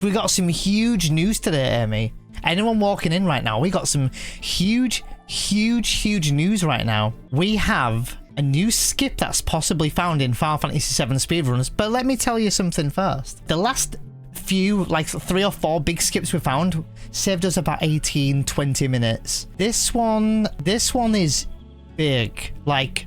We got some huge news today, Amy. Anyone walking in right now, we got some huge news right now. We have a new skip that's possibly found in Final Fantasy VII speedruns, but let me tell you something first. The last few, like 3 or 4 big skips we found saved us about 18-20 minutes. This one is big, like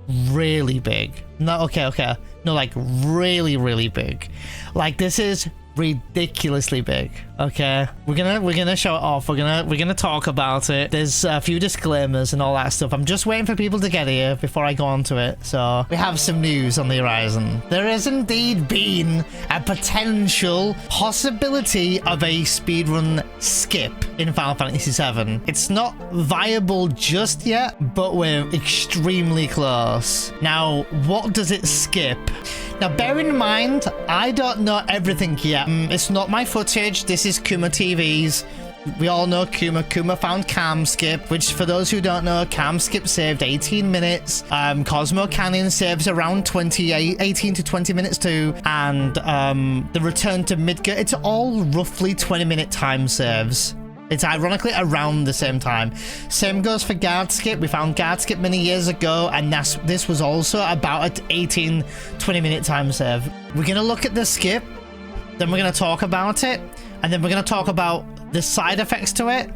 really big. No, okay. No, like really big. Like this is ridiculously big. Okay, we're gonna show it off. We're gonna talk about it. There's a few disclaimers and all that stuff. I'm just waiting for people to get here before I go on to it. So we have some news on the horizon. There has indeed been a potential possibility of a speedrun skip in Final Fantasy VII. It's not viable just yet, but we're extremely close. Now, what does it skip? Now, bear in mind, I don't know everything yet. It's not my footage. This is kumatv's. We all know Kuma. Kuma found Cam Skip, which for those who don't know, Cam Skip saved 18 minutes. Cosmo Canyon saves around 18 to 20 minutes too. And the return to Midgar, it's all roughly 20-minute time saves. It's ironically around the same time. Same goes for Guard Skip. We found Guard Skip many years ago, and this was also about an 18-20-minute time save. We're going to look at the skip, then we're going to talk about it, and then we're going to talk about the side effects to it,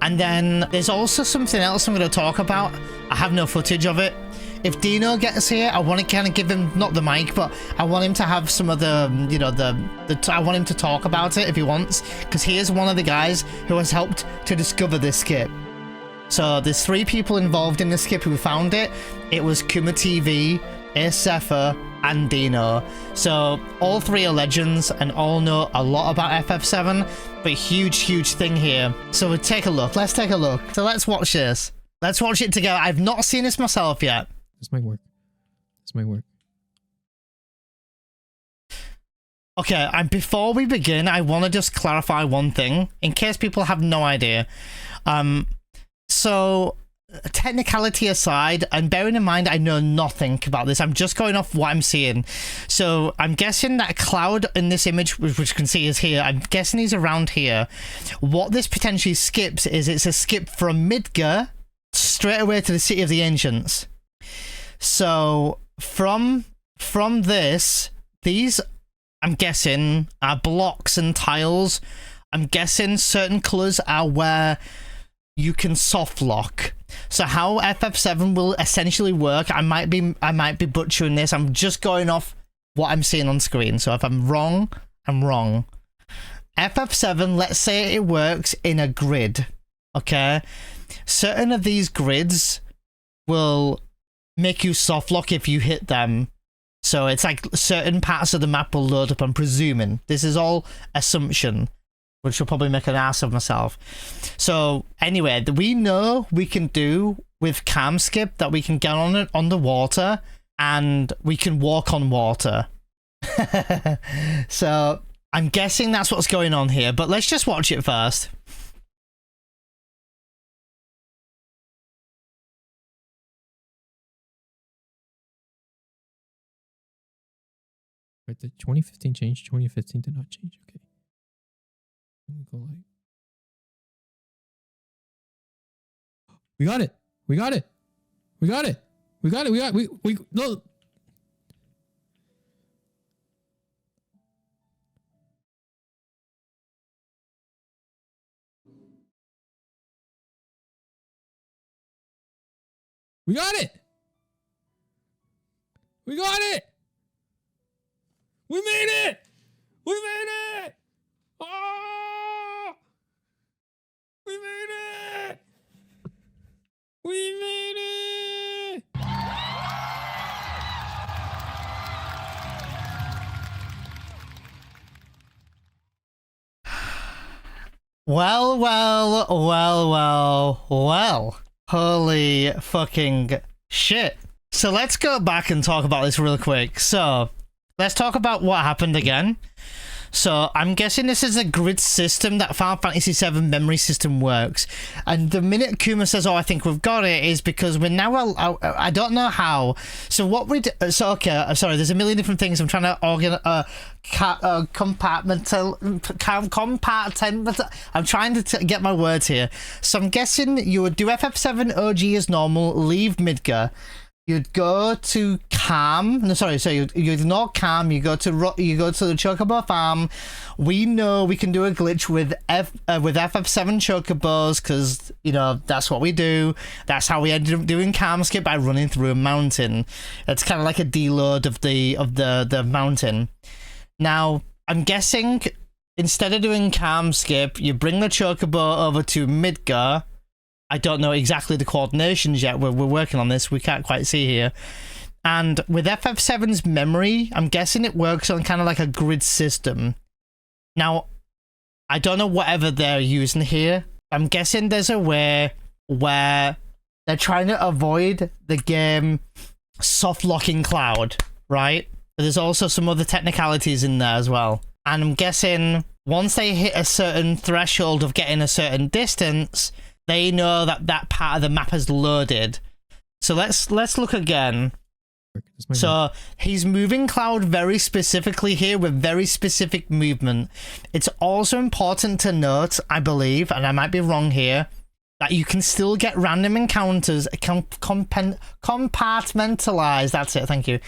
and then there's also something else I'm going to talk about. I have no footage of it. If Dino gets here, I want to kind of give him, not the mic, but I want him to have some of the, you know, I want him to talk about it if he wants, because he is one of the guys who has helped to discover this skip. So there's 3 people involved in the skip who found it. It was kumatv, Ff7, and Dino. So all 3 are legends and all know a lot about FF7, but huge thing here. So we'll take a look. Let's take a look. So let's watch this. Let's watch it together. I've not seen this myself yet. This might work. This might work. Okay, and before we begin, I want to just clarify one thing, in case people have no idea. So, technicality aside, and bearing in mind I know nothing about this, I'm just going off what I'm seeing. So, I'm guessing that Cloud in this image, which you can see is here, I'm guessing he's around here. What this potentially skips is it's a skip from Midgar straight away to the City of the Ancients. So from this, these, I'm guessing, are blocks and tiles. I'm guessing certain colors are where you can soft lock. So how FF7 will essentially work, I might be butchering this. I'm just going off what I'm seeing on screen. So if I'm wrong, I'm wrong. FF7, let's say it works in a grid. Okay? Certain of these grids will make you soft lock if you hit them. So it's like certain parts of the map will load up, I'm presuming. This is all assumption, which will probably make an ass of myself. So anyway, we know we can do with Cam Skip that we can get on it on the water and we can walk on water. So I'm guessing that's what's going on here, but let's just watch it first. But the 2015 changed, 2015 did not change. Okay. Let me go like. We got it. We got it. We got it. We got it. We no. We got it. We got it. We made it! We made it! Oh! We made it! We made it! Well. Holy fucking shit. So let's go back and talk about this real quick. So let's talk about what happened again. So I'm guessing this is a grid system that Final Fantasy VII memory system works. And the minute Kuma says, "Oh, I think we've got it," is because we're now. I don't know how. So what we do? So okay, sorry. There's a million different things. I'm trying to compartment. I'm trying to get my words here. So I'm guessing you would do FF7 OG as normal. Leave Midgar. You'd go to Calm. No, sorry. So you ignore Calm. You go to the Chocobo farm. We know we can do a glitch with FF7 Chocobos because you know that's what we do. That's how we ended up doing Calm skip by running through a mountain. It's kind of like a deload of the mountain. Now I'm guessing instead of doing Calm skip, you bring the Chocobo over to Midgar. I don't know exactly the coordinations yet. We're working on this. We can't quite see here. And with FF7's memory, I'm guessing it works on kind of like a grid system. Now, I don't know whatever they're using here. I'm guessing there's a way where they're trying to avoid the game soft locking Cloud, right? But there's also some other technicalities in there as well. And I'm guessing once they hit a certain threshold of getting a certain distance, they know that that part of the map has loaded. So let's look again. So he's moving Cloud very specifically here with very specific movement. It's also important to note, I believe, and I might be wrong here, that you can still get random encounters compartmentalized. That's it. Thank you.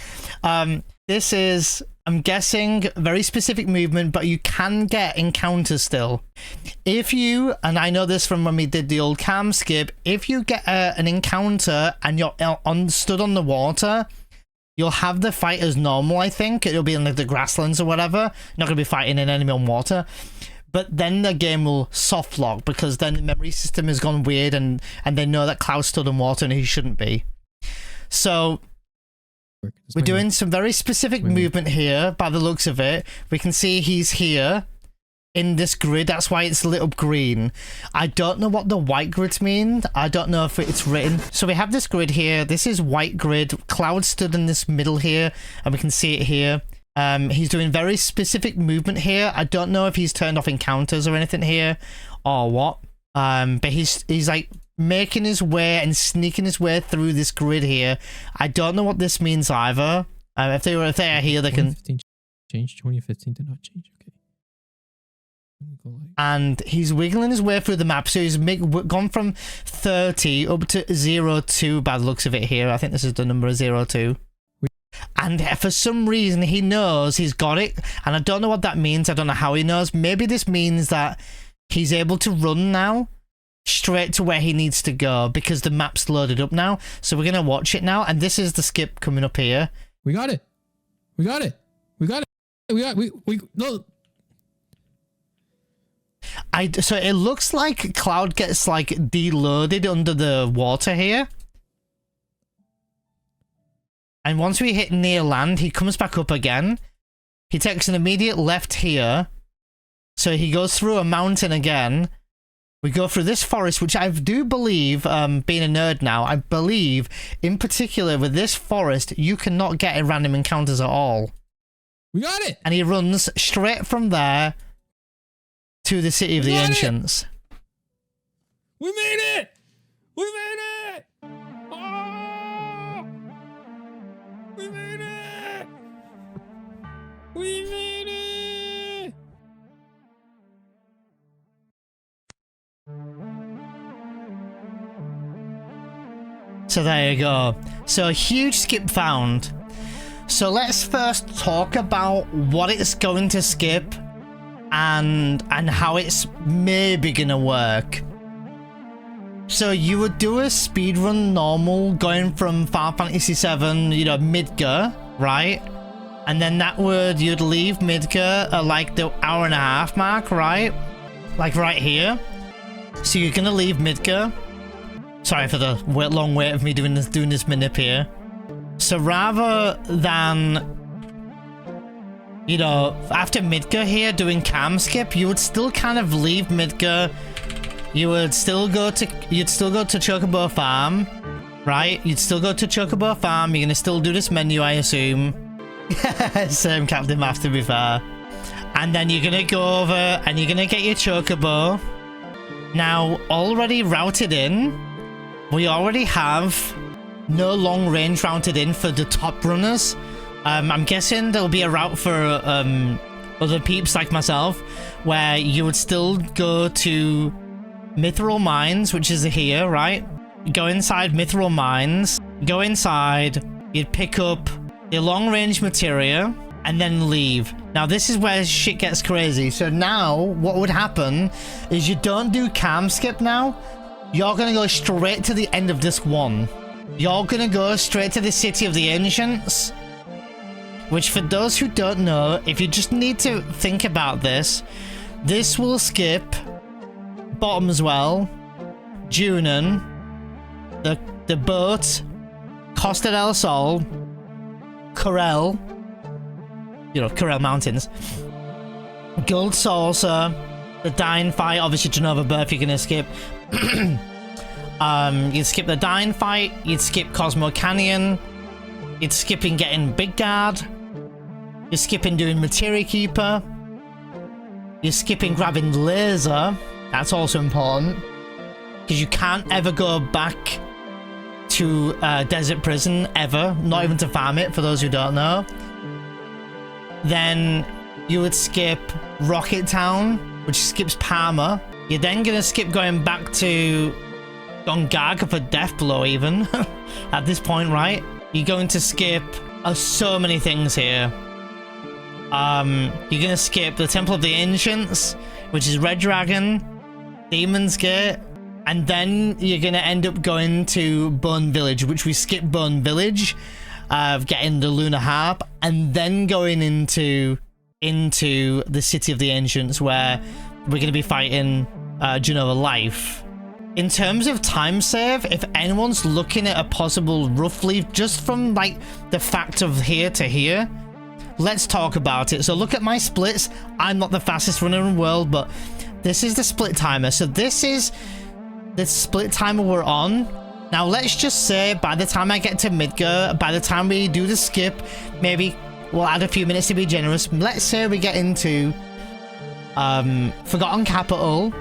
This is, I'm guessing, very specific movement, but you can get encounters still. If you, and I know this from when we did the old Cam skip, if you get an encounter and you're stood on the water, you'll have the fight as normal, I think. It'll be in like the grasslands or whatever. You're not going to be fighting an enemy on water. But then the game will soft lock because then the memory system has gone weird and they know that Cloud stood on water and he shouldn't be. So we're doing some very specific movement here by the looks of it. We can see he's here in this grid. That's why it's lit up green. I don't know what the white grids mean. I don't know if it's written. So we have this grid here. This is white grid. Cloud stood in this middle here and we can see it here. He's doing very specific movement here. I don't know if he's turned off encounters or anything here or what. But he's like making his way and sneaking his way through this grid here. I don't know what this means either. If they are here, they can change. 2015 did not change. Okay. And he's wiggling his way through the map. So he's gone from 30 up to 02 by the looks of it here. I think this is the number 02. And for some reason, he knows he's got it. And I don't know what that means. I don't know how he knows. Maybe this means that he's able to run now straight to where he needs to go because the map's loaded up now. So we're going to watch it now. And this is the skip coming up here. We got it. We got it. We got it. No. So it looks like Cloud gets like deloaded under the water here. And once we hit near land, he comes back up again. He takes an immediate left here. So he goes through a mountain again. We go through this forest, which I do believe, being a nerd now, I believe, in particular, with this forest, you cannot get random encounters at all. We got it! And he runs straight from there to the City of the Ancients. We made it! We made it! Oh! We made it! We made it! So there you go. So a huge skip found. So let's first talk about what it's going to skip and how it's maybe gonna work. So you would do a speedrun normal going from Final Fantasy VII, you know, Midgar, right? And then you'd leave Midgar at like the hour-and-a-half mark, right? Like right here. So you're gonna leave Midgar. Sorry for the long wait of me doing this manip here. So rather than, you know, after Midgar here doing cam skip, you would still kind of leave Midgar. You would still go to Chocobo Farm, right? You'd still go to Chocobo Farm. You're gonna still do this menu, I assume. Same Captain Math, to be fair. And then you're gonna go over and you're gonna get your chocobo. Now, already routed in, we already have no long range routed in for the top runners. I'm guessing there'll be a route for other peeps like myself, where you would still go to Mithril Mines, which is here, right? Go inside Mithril Mines, go inside, you'd pick up the long range materia, and then leave. Now this is where shit gets crazy. So now what would happen is you don't do cam skip now. You're gonna go straight to the end of this one. You're gonna go straight to the City of the Ancients, which for those who don't know, if you just need to think about this, this will skip Bottom's Well, Junon, the boat, Costa del Sol, Corel, you know, Corel Mountains, Gold Saucer, the Dying Fight, obviously Genova Birth you're gonna skip. You'd skip the Dying Fight, you'd skip Cosmo Canyon, you'd skipping getting Big Guard, you're skipping doing Materia Keeper, you're skipping grabbing Laser, that's also important, because you can't ever go back to Desert Prison, ever, not even to farm it, for those who don't know. Then you would skip Rocket Town, which skips Palmer. You're then gonna skip going back to Gongaga for Death Blow even, at this point, right? You're going to skip so many things here. You're gonna skip the Temple of the Ancients, which is Red Dragon, Demon's Gate, and then you're gonna end up going to Bone Village, which we skip Bone Village, getting the Lunar Harp, and then going into the City of the Ancients, where we're gonna be fighting Genova Life. In terms of time save, if anyone's looking at a possible roughly, just from like the fact of here to here, let's talk about it. So look at my splits. I'm not the fastest runner in the world, but this is the split timer. So this is the split timer we're on. Now let's just say by the time I get to Midgar, by the time we do the skip, maybe we'll add a few minutes to be generous. Let's say we get into Forgotten Capital,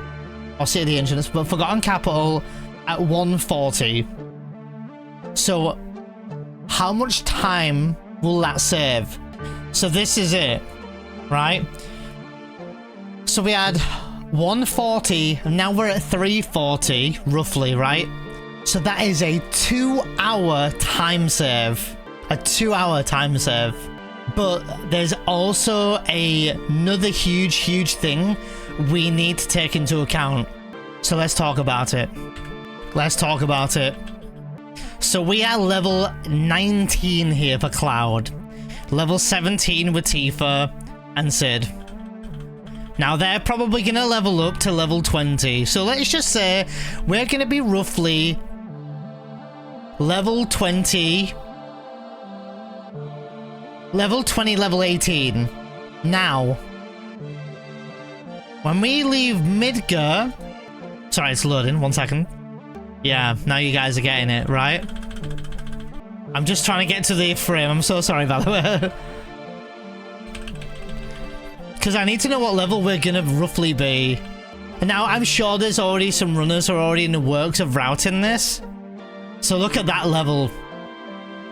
or City of the Ancients, but Forgotten Capital at 140. So how much time will that save? So this is it, right? So we had 140, and now we're at 340, roughly, right? So that is a 2-hour time save. A 2-hour time save. But there's also another huge thing we need to take into account. So let's talk about it. Let's talk about it. So we are level 19 here for Cloud. Level 17 with Tifa and Sid. Now they're probably going to level up to level 20. So let's just say we're going to be roughly level 20, level 18. Now, when we leave Midgar... Sorry, it's loading. 1 second. Yeah, now you guys are getting it, right? I'm just trying to get to the frame. I'm so sorry, by the way. Because I need to know what level we're going to roughly be. And now I'm sure there's already some runners who are already in the works of routing this. So look at that level.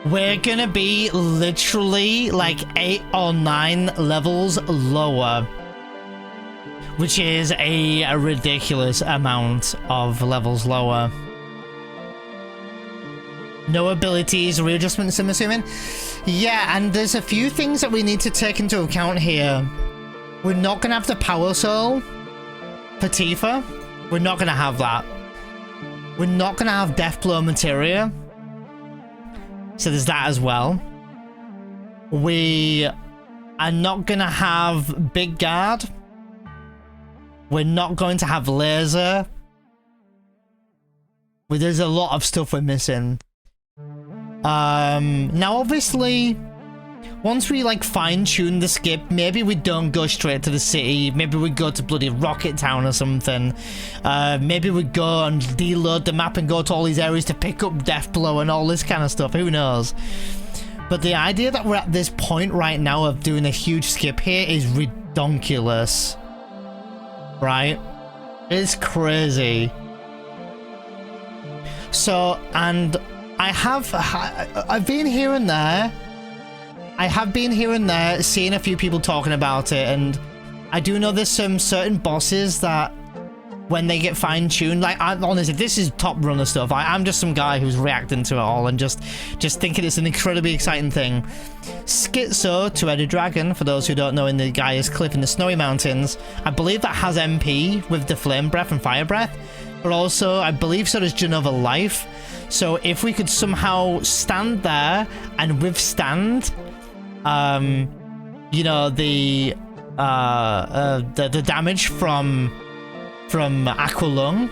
We're going to be literally like 8 or 9 levels lower. Which is a ridiculous amount of levels lower. No abilities, readjustments, I'm assuming? Yeah, and there's a few things that we need to take into account here. We're not going to have the Power Soul for Tifa. We're not going to have that. We're not going to have Death Blow Materia. So there's that as well. We are not going to have Big Guard. We're not going to have Laser. Well, there's a lot of stuff we're missing. Now obviously, once we like fine-tune the skip, maybe we don't go straight to the city. Maybe we go to bloody Rocket Town or something. Maybe we go and deload the map and go to all these areas to pick up Death Blow and all this kind of stuff. Who knows? But the idea that we're at this point right now of doing a huge skip here is ridiculous. donkulous, right? It's crazy. So, and I've been here and there. I have been here and there, seeing a few people talking about it, and I do know there's some certain bosses that when they get fine-tuned, like, honestly, this is top runner stuff. I'm just some guy who's reacting to it all and just thinking it's an incredibly exciting thing. Schizo, two-headed dragon, for those who don't know, in the Gaia's Cliff in the Snowy Mountains. I believe that has MP with the Flame Breath and Fire Breath, but also I believe so does Genova Life. So if we could somehow stand there and withstand, you know, the damage from Aqualung,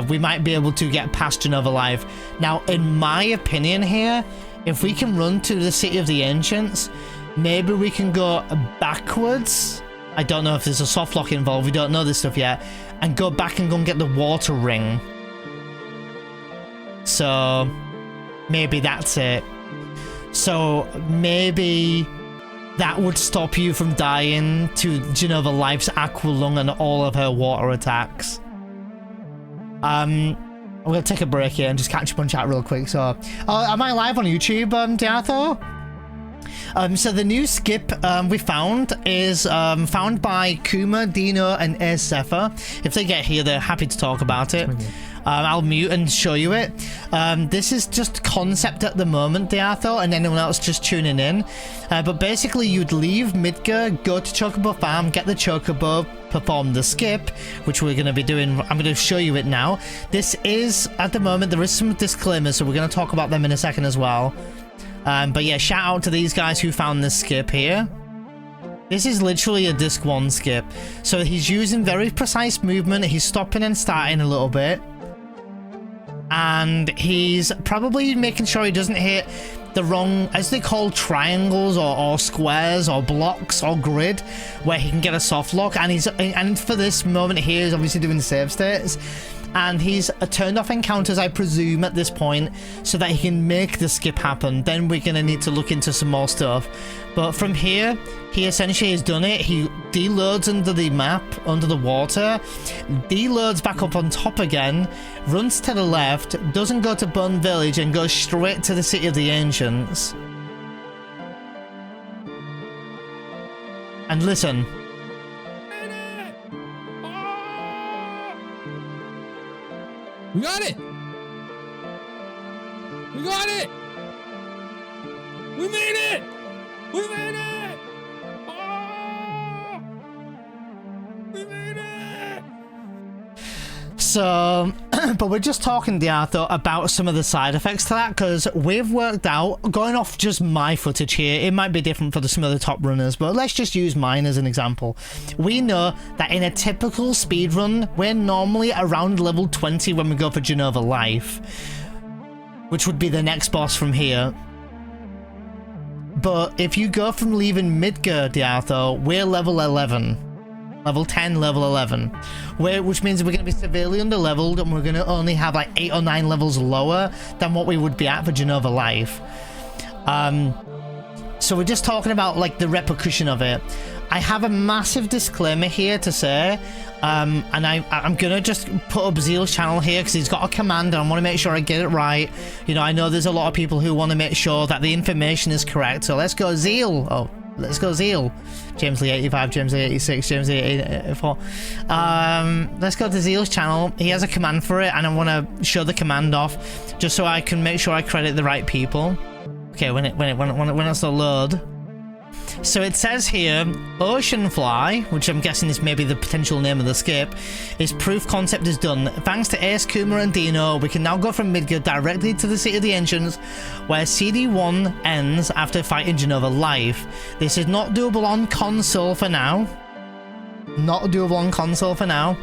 we might be able to get past Genova Life. Now, in my opinion here, if we can run to the City of the Ancients, maybe we can go backwards. I don't know if there's a soft lock involved, we don't know this stuff yet, and go back and go and get the water ring. So maybe that's it. So maybe that would stop you from dying to Genova Life's Aqualung and all of her water attacks. I'm gonna take a break here and just catch up on chat real quick. So, am I live on YouTube, Diatho? So the new skip we found is found by Kuma, Dino, and Sefa. If they get here, they're happy to talk about it. I'll mute and show you it. This is just concept at the moment, Diatho, and anyone else just tuning in. But basically, you'd leave Midgar, go to Chocobo Farm, get the Chocobo, perform the skip, which we're going to be doing. I'm going to show you it now. This is, at the moment, there is some disclaimers, so we're going to talk about them in a second as well. But yeah, shout out to these guys who found this skip here. This is literally a disc 1 skip. So he's using very precise movement. He's stopping and starting a little bit. And he's probably making sure he doesn't hit the wrong, as they call, triangles or squares or blocks or grid, where he can get a soft lock. And for this moment here, he's obviously doing save states. And he's turned off encounters, I presume, at this point, so that he can make the skip happen. Then we're going to need to look into some more stuff. But from here, he essentially has done it. He deloads under the map, under the water, deloads back up on top again, runs to the left, doesn't go to Bone Village, and goes straight to the City of the Ancients. And listen. We got it! We got it! We made it! We made it! Oh! We made it! So, but we're just talking, Diatho, about some of the side effects to that, because we've worked out, going off just my footage here, it might be different for some of the top runners, but let's just use mine as an example. We know that in a typical speedrun, we're normally around level 20 when we go for Genova Life, which would be the next boss from here. But if you go from leaving Midgar, Diatho, we're level 11. Level 10, level 11. Which means we're going to be severely under-leveled, and we're going to only have like 8 or 9 levels lower than what we would be at for Genova Life. So we're just talking about like the repercussion of it. I have a massive disclaimer here to say, and I'm going to just put up Zeal's channel here because he's got a command and I want to make sure I get it right. You know, I know there's a lot of people who want to make sure that the information is correct. So let's go Zeal. Oh, let's go Zeal. James Lee 85, James Lee 86, James Lee 84. Let's go to Zeal's channel. He has a command for it and I want to show the command off just so I can make sure I credit the right people. Okay, when it's the load. So it says here, Oceanfly, which I'm guessing is maybe the potential name of the skip, is proof concept is done. Thanks to Ace, Kuma, and Dino, we can now go from Midgar directly to the City of the Ancients, where CD1 ends after fighting Genova Life. This is not doable on console for now. Not doable on console for now.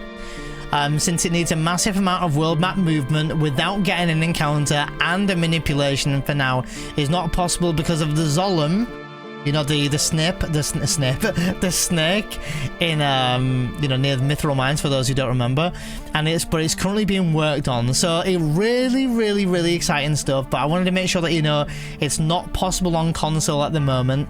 Since it needs a massive amount of world map movement without getting an encounter, and a manipulation for now is not possible because of the Zolom. You know, the snake in you know, near the Mithril Mines, for those who don't remember, and it's currently being worked on. So it really exciting stuff, but I wanted to make sure that you know it's not possible on console at the moment.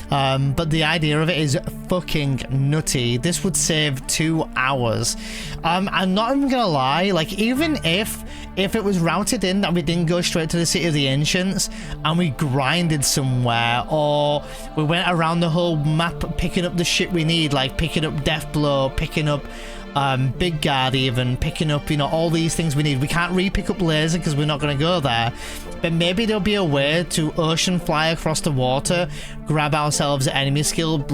But the idea of it is fucking nutty. This would save 2 hours. I'm not even gonna lie, like, even if it was routed in that we didn't go straight to the City of the Ancients and we grinded somewhere, or we went around the whole map picking up the shit we need, like picking up Death Blow, picking up Big Guard, even picking up, you know, all these things we need. We can't re-pick up Laser because we're not going to go there, but maybe there'll be a way to ocean fly across the water, grab ourselves an enemy skill,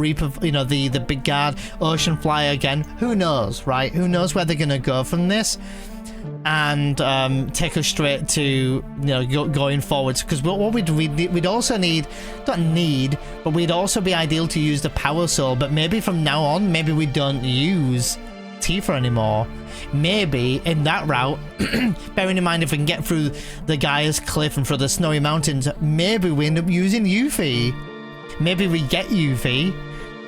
you know, the Big Guard, ocean fly again. Who knows, right? Who knows where they're going to go from this, and take us straight to, you know, going forwards. Because what we'd also need, but we'd also be ideal to use the Power Soul. But maybe from now on, maybe we don't use Tifa anymore. Maybe in that route, bearing in mind if we can get through the Gaia's Cliff and through the Snowy Mountains, maybe we end up using Yuffie. Maybe we get Yuffie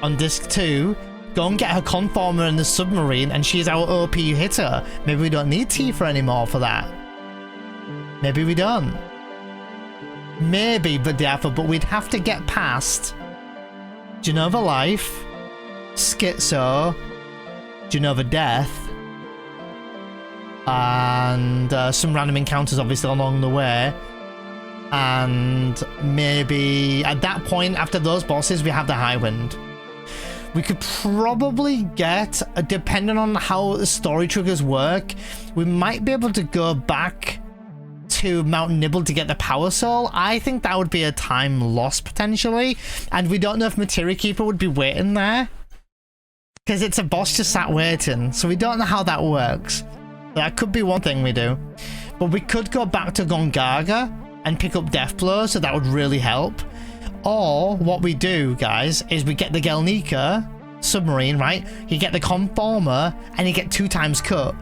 on disc 2, go and get her conformer in the submarine, and she's our OP hitter. Maybe we don't need Tifa anymore for that. Maybe we don't. Maybe, but we'd have to get past Genova Life, Schizo, Genova Death, and some random encounters obviously along the way, and maybe at that point after those bosses we have the High Wind. We could probably get, depending on how the story triggers work, we might be able to go back to Mount Nibble to get the Power Soul. I think that would be a time loss potentially, and we don't know if Materia Keeper would be waiting there, because it's a boss just sat waiting, so we don't know how that works. That could be one thing we do. But we could go back to Gongaga and pick up Death Blow, so that would really help. Or what we do, guys, is we get the Gelnika submarine, right? You get the Conformer, and you get 2 times cut.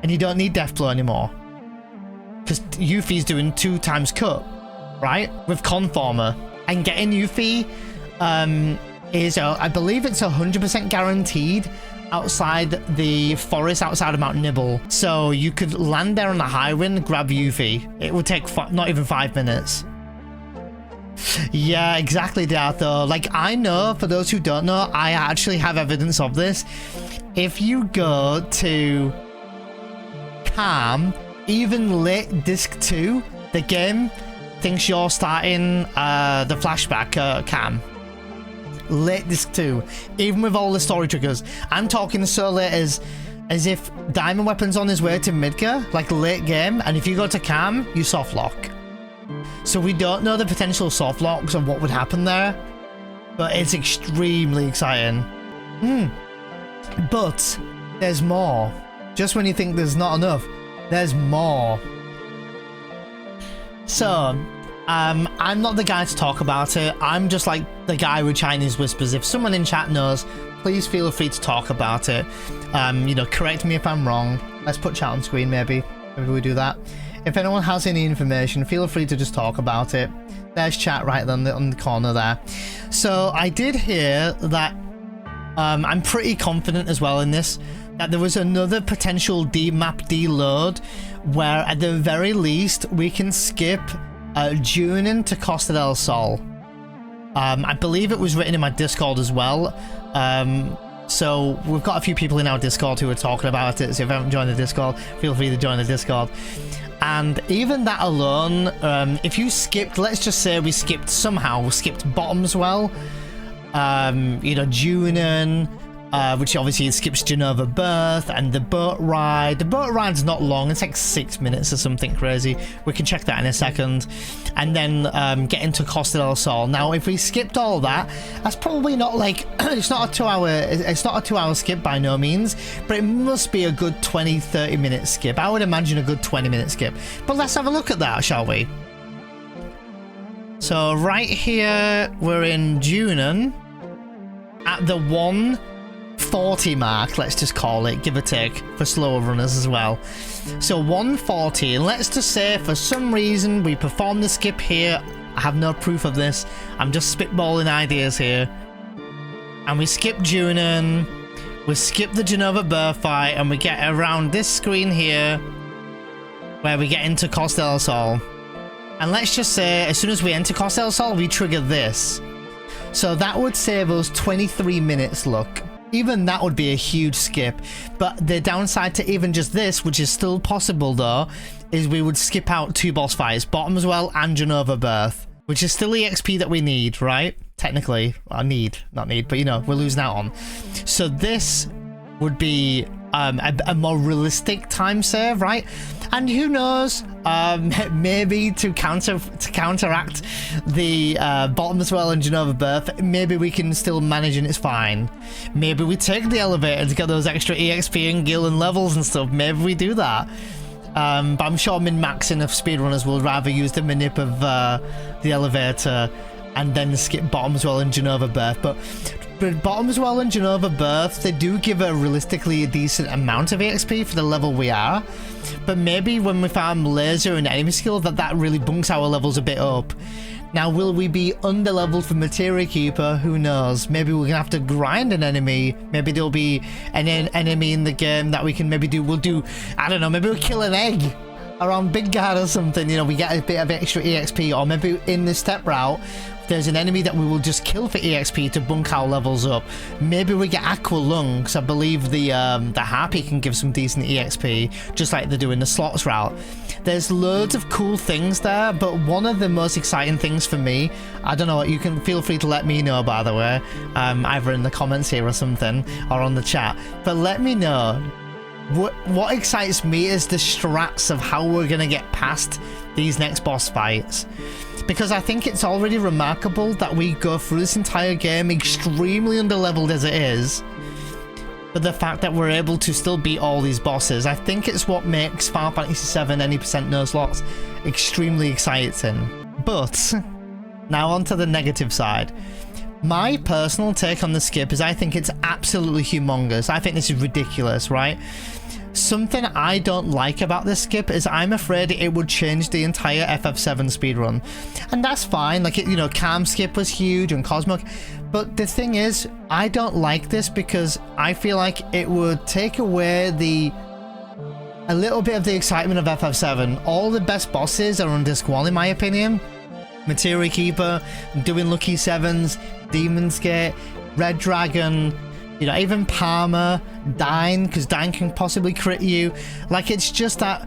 And you don't need Death Blow anymore, because Yuffie's doing 2 times cut, right? With Conformer. And getting Yuffie, is I believe it's 100% guaranteed outside the forest outside of Mount Nibble, so you could land there on the High Wind, grab Yuffie. It would take not even 5 minutes. Yeah, exactly, Dartho. Like, I know, for those who don't know, I actually have evidence of this. If you go to Calm, even late disc 2, the game thinks you're starting the flashback Calm. Late disc 2, even with all the story triggers. I'm talking so late as if Diamond Weapon's on his way to Midgar, like late game, and if you go to Cam, you soft lock. So we don't know the potential soft locks and what would happen there, but it's extremely exciting. But there's more. Just when you think there's not enough, there's more. So I'm not the guy to talk about it. I'm just like the guy with Chinese whispers. If someone in chat knows, please feel free to talk about it. You know, correct me if I'm wrong. Let's put chat on screen, maybe we do that. If anyone has any information, feel free to just talk about it. There's chat right there on the corner there. So I did hear that, I'm pretty confident as well in this, that there was another potential map deload where at the very least we can skip Junin to Costa del Sol. I believe it was written in my Discord as well. So we've got a few people in our Discord who are talking about it, so if you haven't joined the Discord, feel free to join the Discord. And even that alone, if you skipped, let's just say we skipped Bottomswell, you know, Junin, which obviously skips Genova Birth, and the boat ride. The boat ride's not long, it's like 6 minutes or something crazy. We can check that in a second. And then get into Costa del Sol. Now, if we skipped all that, that's probably not like, it's not a 2-hour skip by no means, but it must be a good 20-30 minute skip. I would imagine a good 20-minute skip. But let's have a look at that, shall we? So right here, we're in Junin at the 140 mark, let's just call it, give or take, for slower runners as well. So 140, and let's just say for some reason we perform the skip here. I have no proof of this, I'm just spitballing ideas here. And we skip Junin, we skip the Genova Birth fight, and we get around this screen here where we get into Costa del Sol. And let's just say as soon as we enter Costa del Sol, we trigger this. So that would save us 23 minutes, look. Even that would be a huge skip. But the downside to even just this, which is still possible though, is we would skip out 2 boss fights, Bottomswell and Genova Birth, which is still EXP that we need, right? Technically, not need, but you know, we're losing out on. So this would be a more realistic time save, right? And who knows, maybe to counteract the Bottomswell and Genova Birth, maybe we can still manage and it's fine. Maybe we take the elevator to get those extra EXP and gil and levels and stuff. Maybe we do that. But I'm sure min-maxing of speedrunners will rather use the manip of the elevator and then skip Bottomswell and Genova Birth. But Bottomswell and Genova Birth, they do give realistically a decent amount of EXP for the level we are. But maybe when we farm laser and enemy skill, that really bunks our levels a bit up. Now, will we be under-leveled for Materia Keeper? Who knows? Maybe we're going to have to grind an enemy. Maybe there'll be an enemy in the game that we can maybe do. We'll do, I don't know, maybe we'll kill an egg around Big Guard or something. You know, we get a bit of extra EXP. Or maybe in the step route, there's an enemy that we will just kill for EXP to bunk our levels up. Maybe we get Aqua Lung, because I believe the Harpy can give some decent EXP, just like they do in the slots route. There's loads of cool things there, but one of the most exciting things for me, I don't know, you can feel free to let me know, by the way, either in the comments here or something, or on the chat, but let me know. What excites me is the strats of how we're going to get past these next boss fights. Because I think it's already remarkable that we go through this entire game extremely underleveled as it is, but the fact that we're able to still beat all these bosses, I think it's what makes Final Fantasy VII any percent no slots extremely exciting. But now onto the negative side. My personal take on the skip is I think it's absolutely humongous. I think this is ridiculous, right? Something I don't like about this skip is I'm afraid it would change the entire FF7 speedrun. And that's fine, like, you know, Cam skip was huge and Cosmo, but the thing is, I don't like this because I feel like it would take away a little bit of the excitement of FF7. All the best bosses are on Disc 1 in my opinion. Materia Keeper, doing Lucky Sevens, Demon's Gate, Red Dragon, you know, even Palmer, Dine, because Dine can possibly crit you. Like, it's just that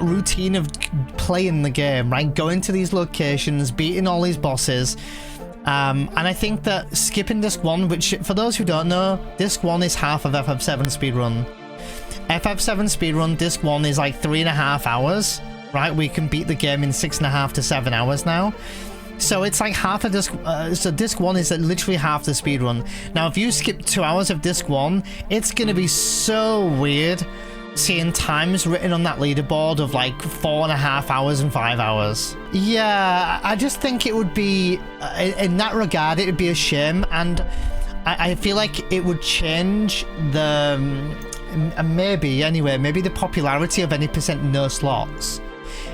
routine of playing the game, right? Going to these locations, beating all these bosses. And I think that skipping Disc 1, which, for those who don't know, Disc 1 is half of FF7 speedrun. FF7 speedrun, Disc 1 is like 3.5 hours, right? We can beat the game in 6.5 to 7 hours now. So it's like half a disc, so Disc 1 is literally half the speedrun. Now, if you skip 2 hours of Disc 1, it's going to be so weird seeing times written on that leaderboard of like 4.5 hours and 5 hours. Yeah, I just think it would be, in that regard, it would be a shame. And I feel like it would change the, maybe the popularity of any percent no slots.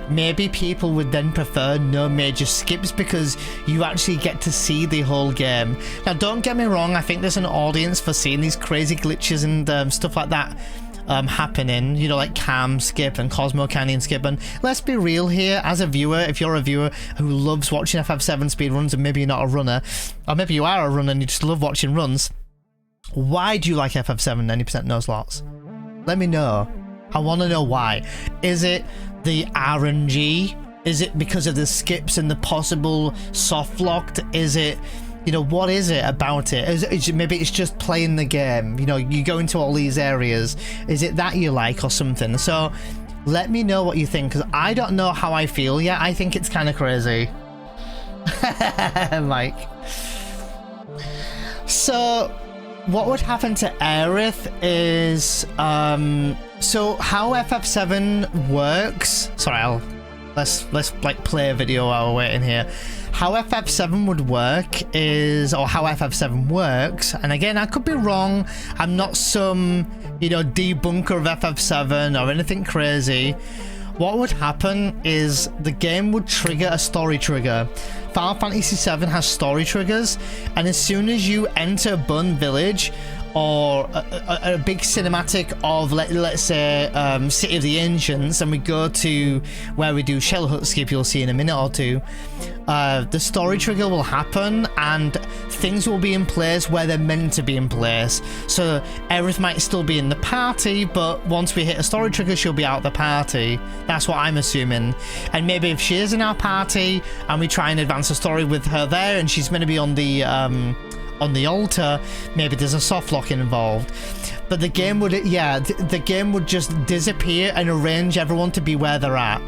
Maybe people would then prefer no major skips because you actually get to see the whole game. Now, don't get me wrong, I think there's an audience for seeing these crazy glitches and stuff like that happening, you know, like Cam skip and Cosmo Canyon skip. And let's be real here, as a viewer, if you're a viewer who loves watching FF7 speedruns and maybe you're not a runner, or maybe you are a runner and you just love watching runs, why do you like FF7 90% no slots? Let me know. I want to know why. Is it the RNG? Is it because of the skips and the possible soft locked? Is it, you know, what is it about it? Maybe it's just playing the game. You know, you go into all these areas. Is it that you like or something? So let me know what you think, because I don't know how I feel yet. I think it's kind of crazy. Mike. So what would happen to Aerith is, so how FF7 works, sorry, let's like play a video while we're waiting here. How FF7 would work is, or how FF7 works, and again, I could be wrong, I'm not some, you know, debunker of FF7 or anything crazy. What would happen is the game would trigger a story trigger. Final Fantasy VII has story triggers, and as soon as you enter Bun Village, or a big cinematic of let's say City of the Ancients, and we go to where we do Shell Hut skip, you'll see in a minute or two, the story trigger will happen and things will be in place where they're meant to be in place. So Aerith might still be in the party, but once we hit a story trigger, she'll be out of the party. That's what I'm assuming. And maybe if she is in our party and we try and advance the story with her there and she's meant to be on the altar, maybe there's a soft lock involved. But the game would, the game would just disappear and arrange everyone to be where they're at.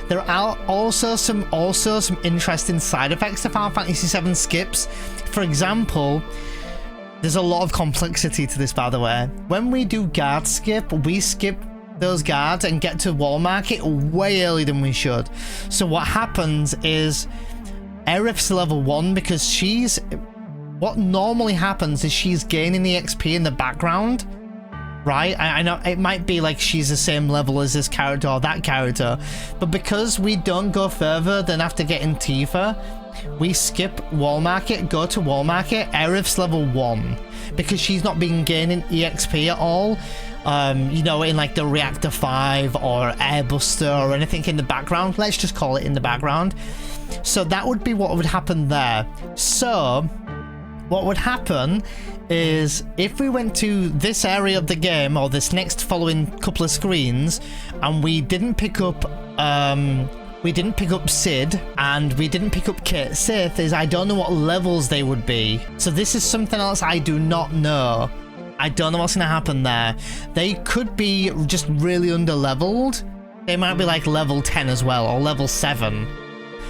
There are also some interesting side effects to Final Fantasy VII skips. For example, there's a lot of complexity to this, by the way. When we do guard skip, we skip those guards and get to wall market way earlier than we should. So what happens is Aerith's level 1 because she's... What normally happens is she's gaining the XP in the background, right? I know it might be like she's the same level as this character or that character, but because we don't go further than after getting Tifa, we skip wall market, go to wall market, Aerith's level 1, because she's not been gaining EXP at all, you know, in like the Reactor 5 or Airbuster or anything in the background. Let's just call it in the background. So that would be what would happen there. So what would happen is if we went to this area of the game or this next following couple of screens and we didn't pick up Sid and we didn't pick up Cait Sith, is I don't know what levels they would be. So this is something else I do not know. I don't know what's going to happen there. They could be just really under-leveled. They might be like level 10 as well, or level 7.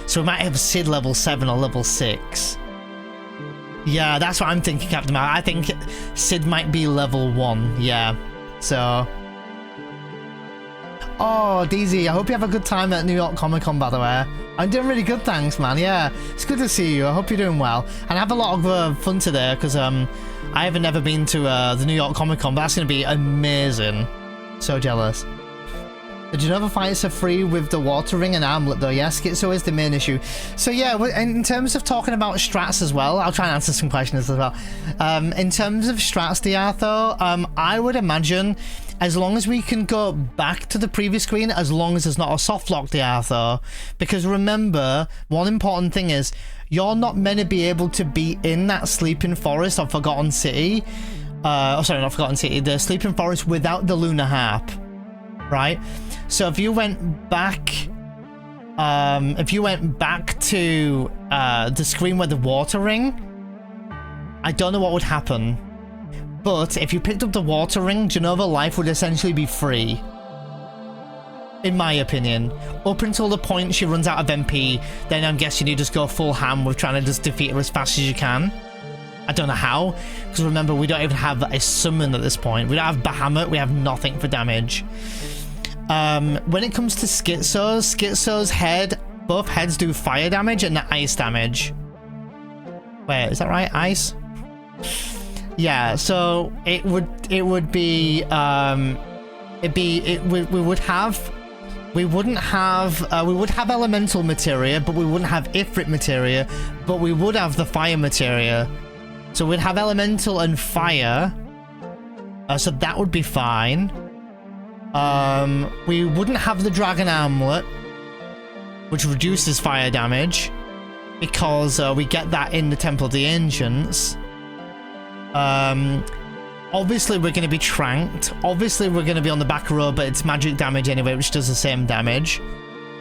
So we might have Sid level 7 or level 6. Yeah, that's what I'm thinking, Captain Mark. I think Sid might be level 1, yeah. So... Oh, DZ, I hope you have a good time at New York Comic Con, by the way. I'm doing really good, thanks, man. Yeah, it's good to see you. I hope you're doing well. And I have a lot of fun today, because I haven't ever been to the New York Comic Con, but that's going to be amazing. So jealous. The Genova fights are free with the water ring and armlet though, yes? Schizo is the main issue. So yeah, in terms of talking about strats as well, I'll try and answer some questions as well. In terms of strats, Diartho, I would imagine as long as we can go back to the previous screen, as long as there's not a soft lock, Diartho. Because remember, one important thing is, you're not meant to be able to be in that Sleeping Forest or Forgotten City. Oh, sorry, not Forgotten City, the Sleeping Forest without the Lunar Harp. Right? So if you went back to the screen with the water ring, I don't know what would happen. But if you picked up the water ring, Genova life would essentially be free. In my opinion. Up until the point she runs out of MP, then I'm guessing you just go full ham with trying to just defeat her as fast as you can. I don't know how, because remember, we don't even have a summon at this point. We don't have Bahamut, we have nothing for damage. When it comes to Schizo's head, both heads do fire damage and ice damage. Wait, is that right? Ice? Yeah, so we would have elemental materia, but we wouldn't have Ifrit materia, but we would have the fire materia. So we'd have elemental and fire. So that would be fine. We wouldn't have the dragon armlet, which reduces fire damage, because we get that in the Temple of the Ancients. Obviously we're going to be tranked. Obviously we're going to be on the back row, but it's magic damage anyway, which does the same damage.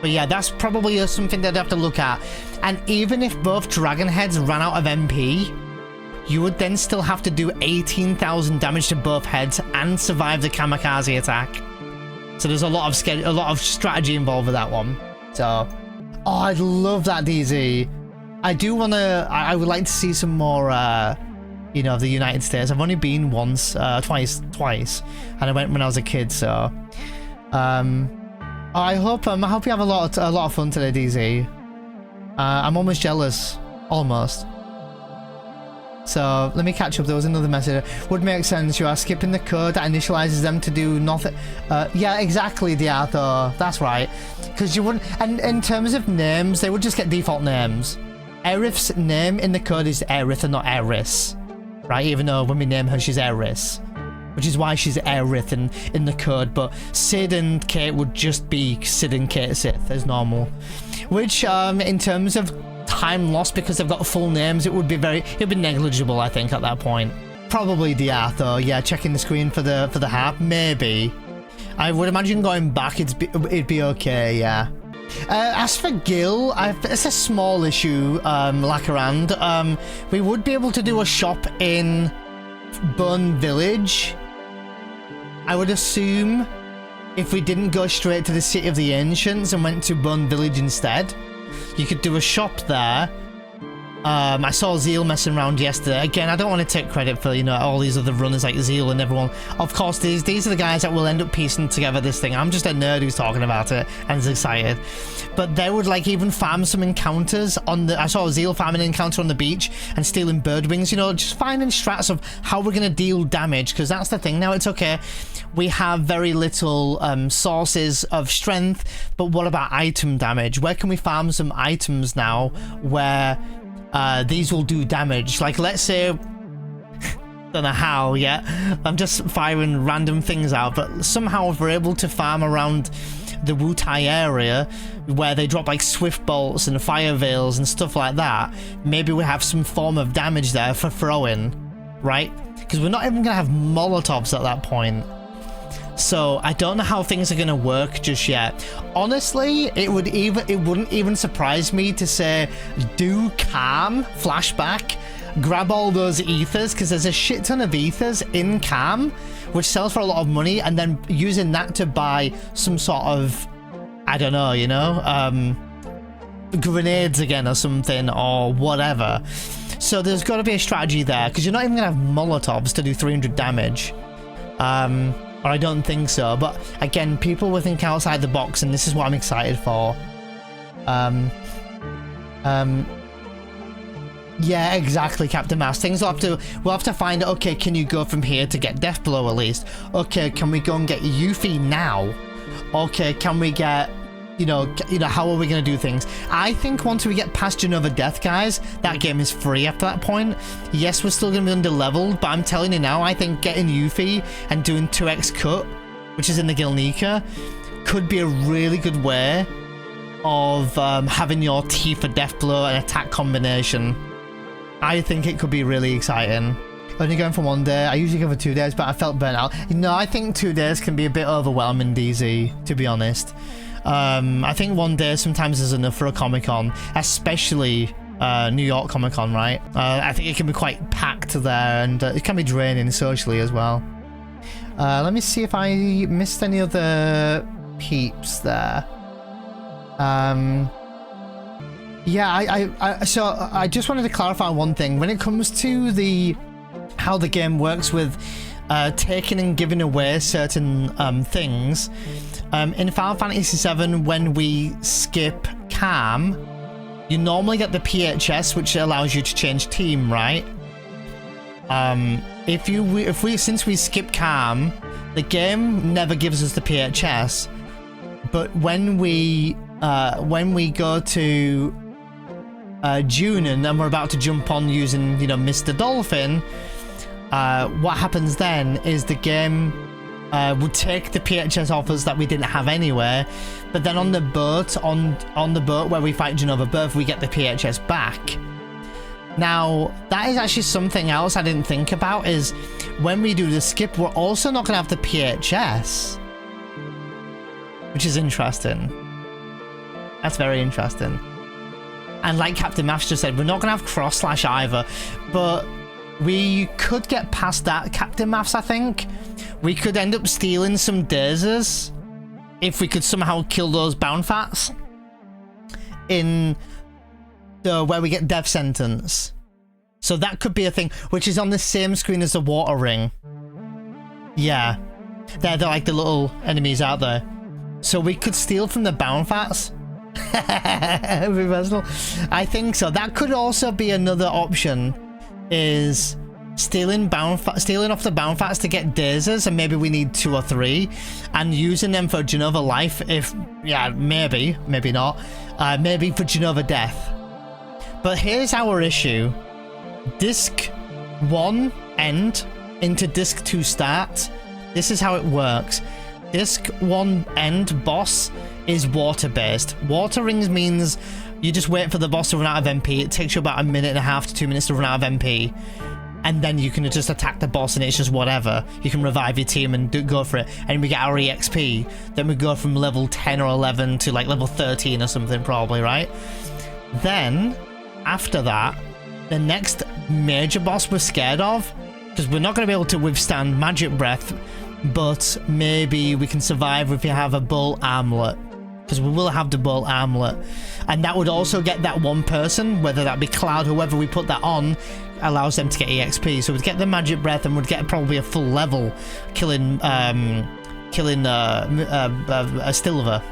But yeah, that's probably something that I'd have to look at. And even if both dragon heads ran out of MP, you would then still have to do 18,000 damage to both heads and survive the kamikaze attack. So there's a lot of strategy involved with that one. So, oh, I'd love that, DZ. I would like to see some more, you know, of the United States. I've only been once, twice, and I went when I was a kid. So, I hope you have a lot of fun today, DZ. I'm almost jealous, almost. So let me catch up. There was another message. Would make sense. You are skipping the code that initializes them to do nothing. Yeah, exactly, Diartho. That's right. Because you wouldn't. And in terms of names, they would just get default names. Aerith's name in the code is Aerith and not Eris. right? Even though when we name her, she's Eris, which is why she's Aerith in the code. But Sid and Cait would just be Sid and Cait Sith as normal. Which, in terms of time lost because they've got full names, it'd be negligible, I think, at that point. Probably DR though. Yeah, checking the screen for the harp, maybe. I would imagine going back, it'd be okay. Yeah. As for Gil, it's a small issue, Lackarand. We would be able to do a shop in Bun Village, I would assume, if we didn't go straight to the City of the Ancients and went to Bun Village instead. You could do a shop there. I saw Zeal messing around yesterday. Again, I don't want to take credit for, you know, all these other runners like Zeal and everyone. Of course, these are the guys that will end up piecing together this thing. I'm just a nerd who's talking about it and is excited. But they would like even farm some encounters on the... I saw Zeal farming an encounter on the beach and stealing bird wings, you know, just finding strats of how we're going to deal damage, because that's the thing. Now, it's okay. We have very little sources of strength, but what about item damage? Where can we farm some items now where... these will do damage? Like, let's say, don't know how yet, I'm just firing random things out, but somehow if we're able to farm around the Wutai area where they drop like swift bolts and fire veils and stuff like that, maybe we have some form of damage there for throwing, right? Because we're not even gonna have Molotovs at that point. So I don't know how things are going to work just yet. Honestly, it wouldn't even surprise me to say do Calm flashback, grab all those ethers, because there's a shit ton of ethers in Calm which sells for a lot of money, and then using that to buy some sort of, I don't know, you know, grenades again or something or whatever. So there's got to be a strategy there, because you're not even going to have Molotovs to do 300 damage. Or I don't think so, but again, people will think outside the box, and this is what I'm excited for. Yeah, exactly, Captain Mass. We'll have to find, okay, can you go from here to get Death Blow at least? Okay, can we go and get Yuffie now? Okay, can we get, you know, how are we going to do things? I think once we get past Genova Death, guys, that game is free after that point. Yes, we're still going to be under-leveled, but I'm telling you now, I think getting Yuffie and doing 2x cut, which is in the Gilnika, could be a really good way of having your Tifa Death Blow and attack combination. I think it could be really exciting. Only going for 1 day. I usually go for 2 days, but I felt burnt out. You know, I think 2 days can be a bit overwhelming, DZ, to be honest. I think 1 day sometimes is enough for a Comic-Con, especially New York Comic-Con, right? I think it can be quite packed there, and it can be draining socially as well. Let me see if I missed any other peeps there. Yeah, so I just wanted to clarify one thing. When it comes to how the game works with taking and giving away certain things, in Final Fantasy VII, when we skip Calm, you normally get the PHS, which allows you to change team, right? Since we skip Calm, the game never gives us the PHS, but when we go to Junon and we're about to jump on using, you know, Mr. Dolphin, what happens then is the game would take the PHS offers that we didn't have anyway, but then on the boat, on the boat where we fight Genova Birth, we get the PHS back. Now, that is actually something else I didn't think about, is when we do the skip, we're also not going to have the PHS, which is interesting. That's very interesting. And like Captain Maths just said, we're not going to have cross/, either, but we could get past that, Captain Maths, I think. We could end up stealing some Dazers if we could somehow kill those bound fats in where we get death sentence. So that could be a thing, which is on the same screen as the water ring. Yeah, they're like the little enemies out there. So we could steal from the bound fats. Reversal. I think so. That could also be another option, is stealing off the bound fats to get Dazers, and maybe we need 2 or 3, and using them for Genova Life, if, yeah, maybe not, maybe for Genova Death. But here's our issue. Disc 1 end into disc 2 start. This is how it works. Disc 1 end boss is water based. Water rings means you just wait for the boss to run out of MP. It takes you about 1.5 to 2 minutes to run out of MP. And then you can just attack the boss and it's just whatever. You can revive your team and go for it. And we get our EXP. Then we go from level 10 or 11 to like level 13 or something probably, right? Then, after that, the next major boss we're scared of, because we're not going to be able to withstand magic breath, but maybe we can survive if we have a bolt armlet, because we will have the bolt armlet, and that would also get that one person, whether that be Cloud, whoever we put that on, allows them to get EXP. So we'd get the magic breath and we'd get probably a full level killing a Stilver.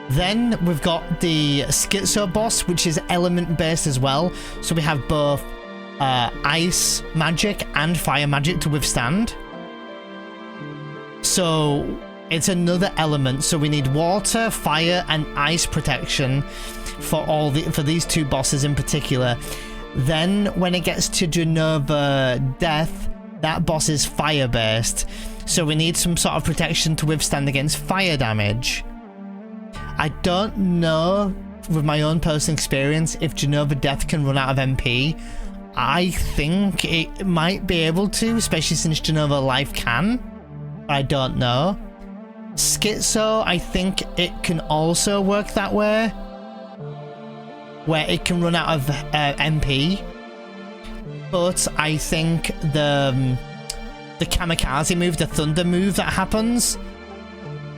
Then we've got the Schizo boss, which is element based as well. So we have both ice magic and fire magic to withstand. So it's another element. So we need water, fire, and ice protection for these two bosses in particular. Then when it gets to Genova Death, that boss is fire based. So we need some sort of protection to withstand against fire damage. I don't know, with my own personal experience, if Genova Death can run out of MP. I think it might be able to, especially since Genova Life can. I don't know. Schizo, I think it can also work that way, where it can run out of MP. But I think the kamikaze move, the thunder move that happens,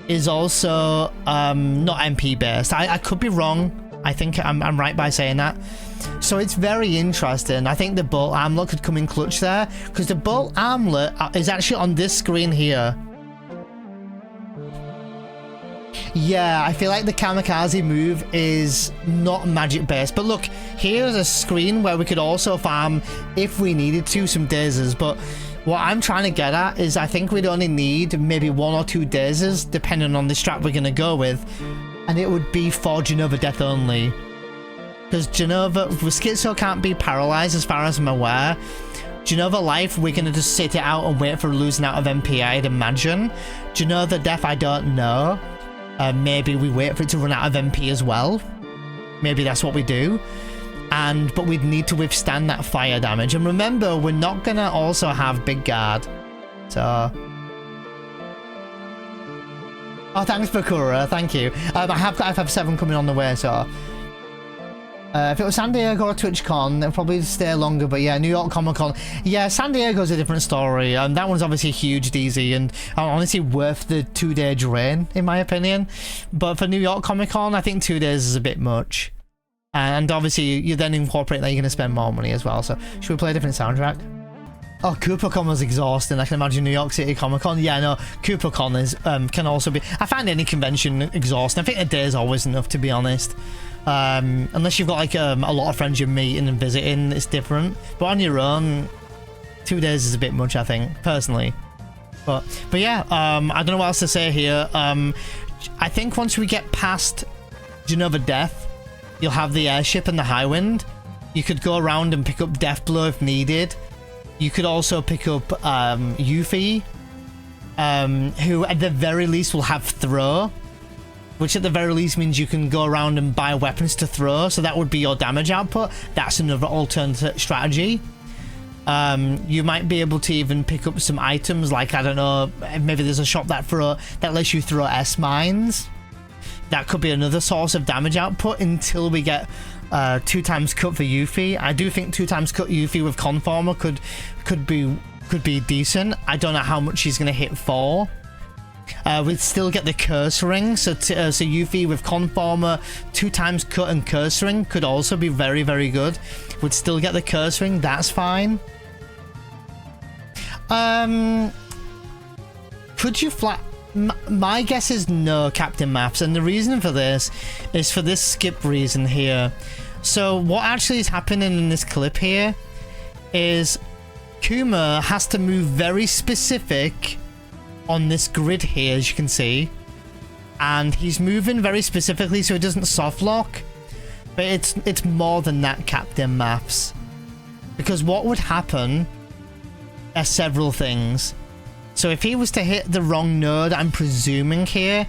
is also not MP based. I could be wrong. I think I'm right by saying that. So it's very interesting. I think the bolt armlet could come in clutch there, because the bolt armlet is actually on this screen here. Yeah, I feel like the kamikaze move is not magic based. But look, here's a screen where we could also farm, if we needed to, some dazes. But what I'm trying to get at is I think we'd only need maybe 1 or 2 dazes, depending on the strat we're going to go with. And it would be for Genova Death only. Because Schizo can't be paralyzed as far as I'm aware. Genova Life, we're going to just sit it out and wait for losing out of MP, I'd imagine. Genova Death, I don't know. Maybe we wait for it to run out of MP as well. Maybe that's what we do. But we'd need to withstand that fire damage. And remember, we're not going to also have Big Guard. So... Oh, thanks, Bakura. Thank you. I have got FF7 coming on the way, so... if it was San Diego or TwitchCon, it'd probably stay longer, but yeah, New York Comic Con. Yeah, San Diego's a different story. That one's obviously huge, DZ, and honestly worth the 2-day drain, in my opinion. But for New York Comic Con, I think 2 days is a bit much. And obviously, you then incorporate that you're going to spend more money as well. So, should we play a different soundtrack? Oh, CooperCon was exhausting. I can imagine New York City Comic Con. Yeah, no, CooperCon is can also be... I find any convention exhausting. I think a day is always enough, to be honest. Unless you've got like a lot of friends you're meeting and visiting, it's different. But on your own, 2 days is a bit much, I think, personally. But yeah, I don't know what else to say here. I think once we get past Genova Death, you'll have the airship and the high wind. You could go around and pick up Deathblow if needed. You could also pick up Yuffie, who at the very least will have throw, which at the very least means you can go around and buy weapons to throw, so that would be your damage output. That's another alternative strategy. You might be able to even pick up some items, like, I don't know, maybe there's a shop that lets you throw S-mines. That could be another source of damage output until we get 2 times cut for Yuffie. I do think 2 times cut Yuffie with Conformer could be decent. I don't know how much she's going to hit for. We'd still get the curse ring, so Yuffie with Conformer, 2 times cut and curse ring could also be very, very good. We'd still get the curse ring, that's fine. Could you flat... My guess is no, Captain Maths, and the reason for this is for this skip reason here. So what actually is happening in this clip here is Kuma has to move very specific on this grid here, as you can see, and he's moving very specifically so it doesn't soft lock, but it's more than that, Captain Maths. Because what would happen are several things. So if he was to hit the wrong node, I'm presuming here,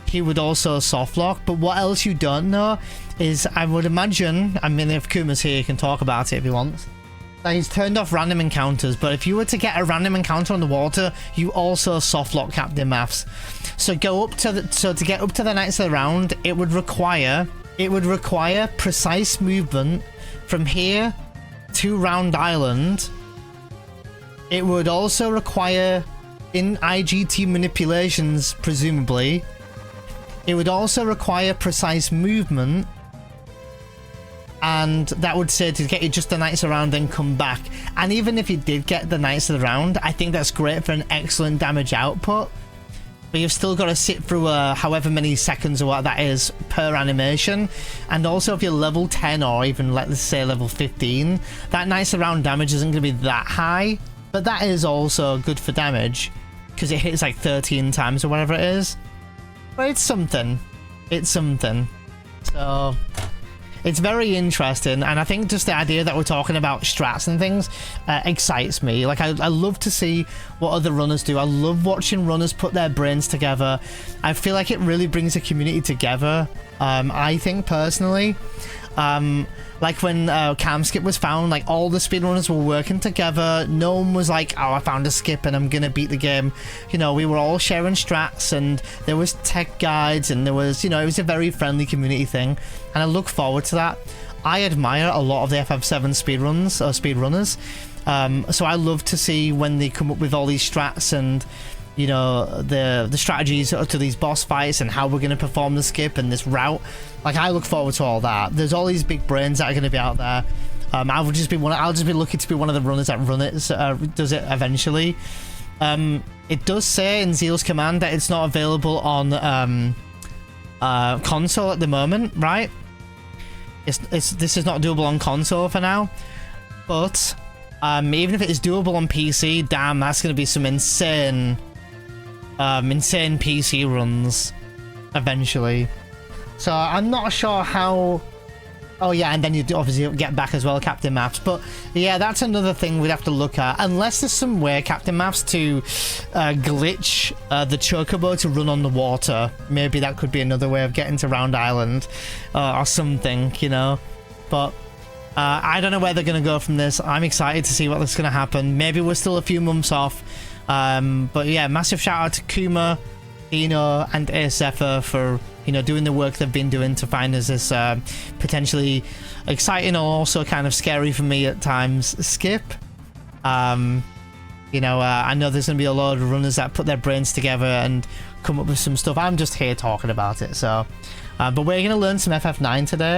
he would also softlock. But what else you don't know is, I would imagine, I mean, if Kuma's here, he can talk about it if he wants. He's turned off random encounters, but if you were to get a random encounter on the water, you also softlock Captain Maths. So to get up to the Knights of the Round, it would require precise movement from here to Round Island. It would also require in IGT manipulations, presumably. It would also require precise movement, and that would say to get you just the Knights around and come back. And even if you did get the Knights of the Round, I think that's great for an excellent damage output, but you've still got to sit through however many seconds or what that is per animation. And also if you're level 10 or even let's say level 15, that Knights around damage isn't going to be that high, but that is also good for damage because it hits like 13 times or whatever it is. But it's something. It's something. So it's very interesting, and I think just the idea that we're talking about strats and things excites me. Like, I love to see what other runners do. I love watching runners put their brains together. I feel like it really brings a community together. I think personally, like when Camskip was found, like all the speedrunners were working together. No one was like, oh, I found a skip and I'm gonna beat the game. You know, we were all sharing strats, and there was tech guides, and there was, you know, it was a very friendly community thing, and I look forward to that. I admire a lot of the FF7 speedruns or speedrunners, so I love to see when they come up with all these strats and, you know, the strategies to these boss fights and how we're going to perform the skip and this route. Like, I look forward to all that. There's all these big brains that are going to be out there. I'll just be lucky to be one of the runners that does it eventually. It does say in Zeal's command that it's not available on console at the moment, right? This is not doable on console for now, but even if it is doable on PC, damn, that's going to be some insane PC runs eventually. So I'm not sure how. Oh yeah, and then you obviously get back as well, Captain Maths. But yeah, that's another thing we'd have to look at. Unless there's some way, Captain Maths, to glitch the Chocobo to run on the water. Maybe that could be another way of getting to Round Island or something, you know. But I don't know where they're going to go from this. I'm excited to see what's going to happen. Maybe we're still a few months off. But yeah, massive shout out to Kuma, Dino, and Ff7 for, you know, doing the work they've been doing to find us this potentially exciting or also kind of scary for me at times skip. You know, I know there's going to be a lot of runners that put their brains together and come up with some stuff. I'm just here talking about it. So, but we're going to learn some FF9 today.